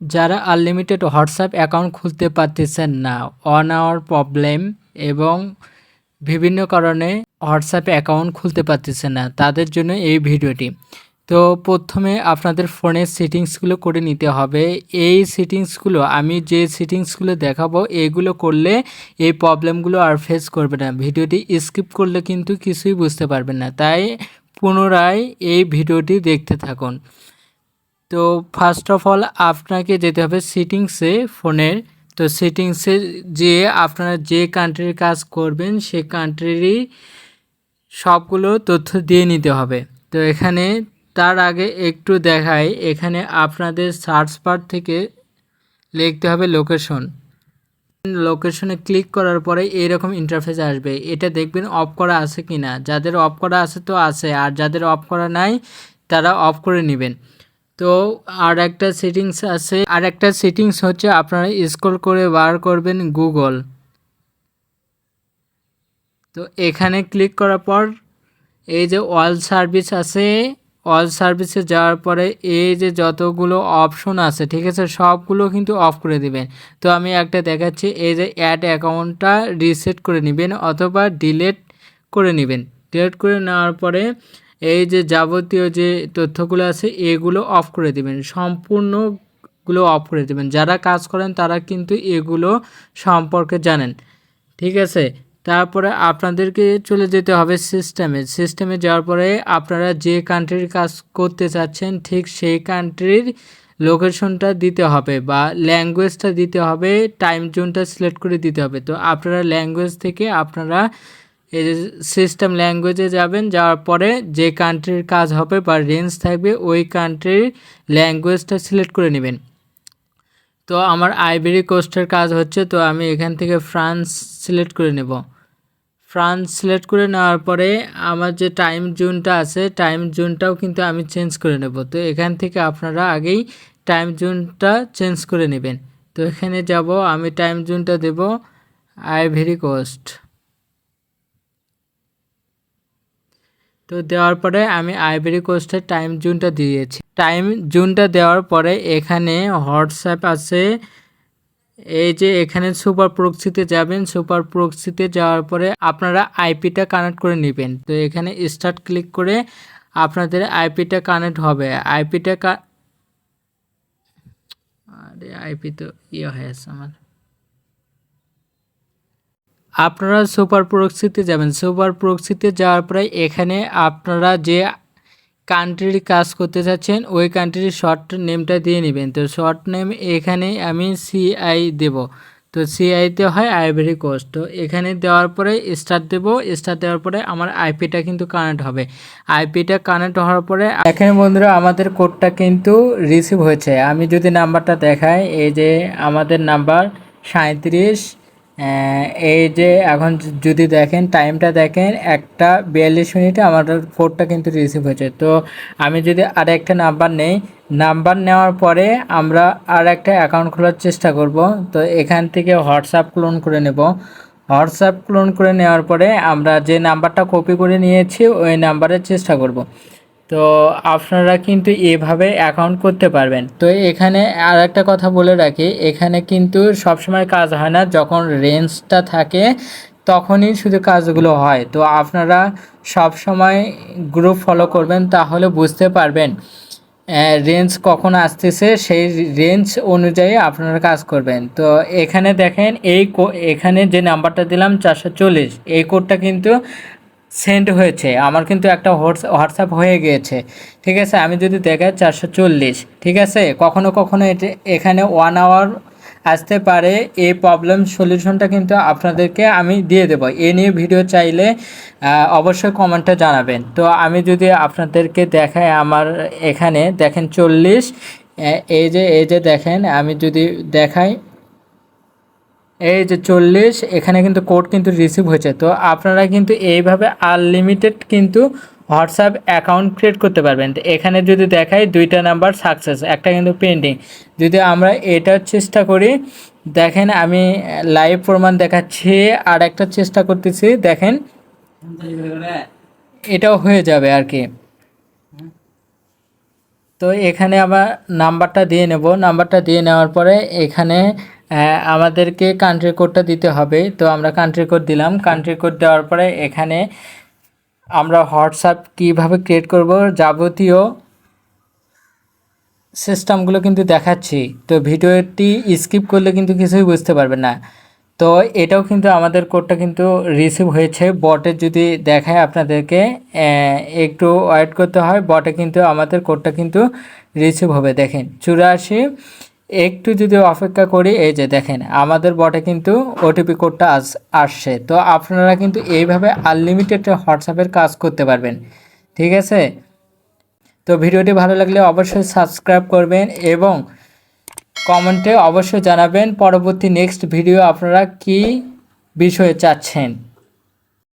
যারা unlimited WhatsApp account খুলতে পারতেছেন না, অন আওয়ার প্রবলেম এবং বিভিন্ন কারণে হোয়াটসঅ্যাপে অ্যাকাউন্ট খুলতে পারতেছেন না, তাদের জন্য এই ভিডিওটি। তো প্রথমে আপনাদের ফোনের সেটিংসগুলো করে নিতে হবে। এই সেটিংসগুলো আমি যে সেটিংসগুলো দেখাবো এগুলো করলে এই প্রবলেমগুলো আর ফেস করবে না। ভিডিওটি স্কিপ করলে কিন্তু কিছুই বুঝতে পারবেন না, তাই পুনরায় এই ভিডিওটি দেখতে থাকুন। তো ফার্স্ট অফ অল আপনাকে যেতে হবে সেটিংসে ফোনের। তো সেটিংসে যে আপনারা যে কান্ট্রির কাজ করবেন সে কান্ট্রিরই সবগুলো তথ্য দিয়ে নিতে হবে। তো এখানে তার আগে একটু দেখাই, এখানে আপনাদের সার্চ বার থেকে লিখতে হবে লোকেশন। লোকেশনে ক্লিক করার পরে এইরকম ইন্টারফেস আসবে, এটা দেখবেন অফ করা আছে কি না। যাদের অফ করা আছে তো আছে, আর যাদের অফ করা নাই তারা অফ করে নেবেন। তো আর একটা সেটিংস আছে, আর একটা সেটিংস হচ্ছে আপনারা স্ক্রল করে বার করবেন গুগল। তো এখানে ক্লিক করার পর এই যে অল সার্ভিস আছে, অল সার্ভিসে যাওয়ার পরে এই যে যতগুলো অপশন আছে ঠিক আছে সবগুলো কিন্তু অফ করে দিবেন। তো আমি একটা দেখাচ্ছি, এই যে অ্যাড অ্যাকাউন্টটা রিসেট করে নেবেন অথবা ডিলেট করে নেবেন। ডিলেট করে নেওয়ার পরে এই যে যাবতীয় যে তথ্যগুলো আছে এগুলো অফ করে দিবেন, সম্পূর্ণগুলো অফ করে দেবেন। যারা কাজ করেন তারা কিন্তু এগুলো সম্পর্কে জানেন, ঠিক আছে। তারপরে আপনাদেরকে চলে যেতে হবে সিস্টেমে যাওয়ার পরে আপনারা যে কান্ট্রির কাজ করতে চাচ্ছেন ঠিক সেই কান্ট্রির লোকেশনটা দিতে হবে বা ল্যাঙ্গুয়েজটা দিতে হবে, টাইম জোনটা সিলেক্ট করে দিতে হবে। তো আপনারা ল্যাঙ্গুয়েজ থেকে আপনারা এই যে সিস্টেম ল্যাঙ্গুয়েজে যাবেন, যাওয়ার পরে যে কান্ট্রির কাজ হবে বা রেঞ্জ থাকবে ওই কান্ট্রির ল্যাঙ্গুয়েজটা সিলেক্ট করে নেবেন। তো আমার আইভরি কোস্টের কাজ হচ্ছে, তো আমি এখান থেকে ফ্রান্স সিলেক্ট করে নেব। ফ্রান্স সিলেক্ট করে নেওয়ার পরে আমার যে টাইম জোনটা আছে টাইম জোনটাও কিন্তু আমি চেঞ্জ করে নেব। তো এখান থেকে আপনারা আগেই টাইম জোনটা চেঞ্জ করে নেবেন। তো এখানে যাব, আমি টাইম জোনটা দেব আইভরি কোস্ট। তো দেওয়ার পরে আমি আইভরি কোস্টের টাইম জোনটা দিয়েছি। টাইম জোনটা দেওয়ার পরে এখানে হোয়াটসঅ্যাপ আছে, এই যে এখানে সুপার প্রক্সিতে যাবেন। সুপার প্রক্সিতে যাওয়ার পরে আপনারা আইপিটা কানেক্ট করে নেবেন। তো এখানে স্টার্ট ক্লিক করে আপনাদের আইপিটা কানেক্ট হবে। আইপিটা আরে আইপি তো হয়ে আছে আমার। আপনারা সুপার প্রক্সিতে যাবেন। সুপার প্রক্সিতে যাওয়ার পরে এখানে আপনারা যে কান্ট্রির কাজ করতে চাচ্ছেন ওই কান্ট্রির শর্ট নেমটা দিয়ে নেবেন। তো শর্ট নেম এখানে আমি সিআই দেব। তো সিআইতে হয় আইভরি কোস্ট। তো এখানে দেওয়ার পরে স্টার্ট দেব। স্টার্ট দেওয়ার পরে আমার আইপিটা কিন্তু কানেক্ট হবে। আইপিটা কানেক্ট হওয়ার পরে এখানে বন্ধুরা আমাদের কোডটা কিন্তু রিসিভ হয়েছে। আমি যদি নাম্বারটা দেখাই, এই যে আমাদের নাম্বার 37। এই যে এখন যদি দেখেন টাইমটা দেখেন 1:42 আমাদের কোডটা কিন্তু রিসিভ হয়েছে। তো আমি যদি আর একটা নাম্বার নেই, নাম্বার নেওয়ার পরে আমরা আর একটা অ্যাকাউন্ট খোলার চেষ্টা করব। তো এখান থেকে হোয়াটসঅ্যাপ ক্লোন করে নেব। হোয়াটসঅ্যাপ ক্লোন করে নেওয়ার পরে আমরা যে নাম্বারটা কপি করে নিয়েছি ওই নাম্বারের চেষ্টা করব। তো আপনারা কিন্তু এভাবে অ্যাকাউন্ট করতে পারবেন। তো এখানে আর একটা কথা বলে রাখি, এখানে কিন্তু সবসময় কাজ হয় না, যখন রেঞ্জটা থাকে তখনই শুধু কাজগুলো হয়। তো আপনারা সব সময় গ্রুপ ফলো করবেন, তাহলে বুঝতে পারবেন রেঞ্জ কখন আসতেছে, সেই রেঞ্জ অনুযায়ী আপনারা কাজ করবেন। তো এখানে দেখেন এখানে যে নাম্বারটা দিলাম 440, এই কোডটা কিন্তু সেন্ড হয়েছে, আমার কিন্তু একটা হোয়াটসঅ্যাপ হয়ে গিয়েছে, ঠিক আছে। আমি যদি দেখাই 440, ঠিক আছে। কখনো কখনো এখানে 1 আওয়ার আসতে পারে। এই প্রবলেম সলিউশনটা কিন্তু আপনাদেরকে আমি দিয়ে দেবো। এ নিয়ে ভিডিও চাইলে অবশ্যই কমেন্টে জানাবেন। তো আমি যদি আপনাদেরকে দেখাই, আমার এখানে দেখেন 40, এই যে দেখেন আমি যদি দেখাই এই যে 40, এখানে কিন্তু কোড কিন্তু রিসিভ হয়েছে। তো আপনারা কিন্তু এইভাবে আনলিমিটেড কিন্তু হোয়াটসঅ্যাপ অ্যাকাউন্ট ক্রিয়েট করতে পারবেন। তো এখানে যদি দেখাই 2টা নাম্বার সাকসেস, একটা কিন্তু পেন্ডিং। যদি আমরা এটার চেষ্টা করি, দেখেন আমি লাইভ প্রমাণ দেখাচ্ছি, আর একটা চেষ্টা করতেছি, দেখেন এটাও হয়ে যাবে আর কি। তো এখানে আবার নাম্বারটা দিয়ে নেব। নাম্বারটা দিয়ে নেওয়ার পরে এখানে আমাদেরকে কান্ট্রি কোডটা দিতে হবে। তো আমরা কান্ট্রি কোড দিলাম। কান্ট্রি কোড দেওয়ার পরে এখানে আমরা হোয়াটসঅ্যাপ কীভাবে ক্রিয়েট করব যাবতীয় সিস্টেমগুলো কিন্তু দেখাচ্ছি। তো ভিডিওটি স্কিপ করলে কিন্তু কিছুই বুঝতে পারবেন না। তো এটাও কিন্তু আমাদের কোডটা কিন্তু রিসিভ হয়েছে। বটে যদি দেখায় আপনাদেরকে একটু ওয়েট করতে হয়, বটে কিন্তু আমাদের কোডটা কিন্তু রিসিভ হবে। দেখেন 84, একটু যদি অপেক্ষা করি, এই যে দেখেন আমাদের বটে কিন্তু ওটিপি কোডটা আসছে। তো আপনারা কিন্তু এইভাবে আনলিমিটেড হোয়াটসঅ্যাপের কাজ করতে পারবেন। ঠিক আছে, তো ভিডিওটি ভালো লাগলে অবশ্যই সাবস্ক্রাইব করবেন এবং কমেন্টে অবশ্যই জানাবেন পরবর্তী নেক্সট ভিডিও আপনারা কি বিষয়ে চাচ্ছেন।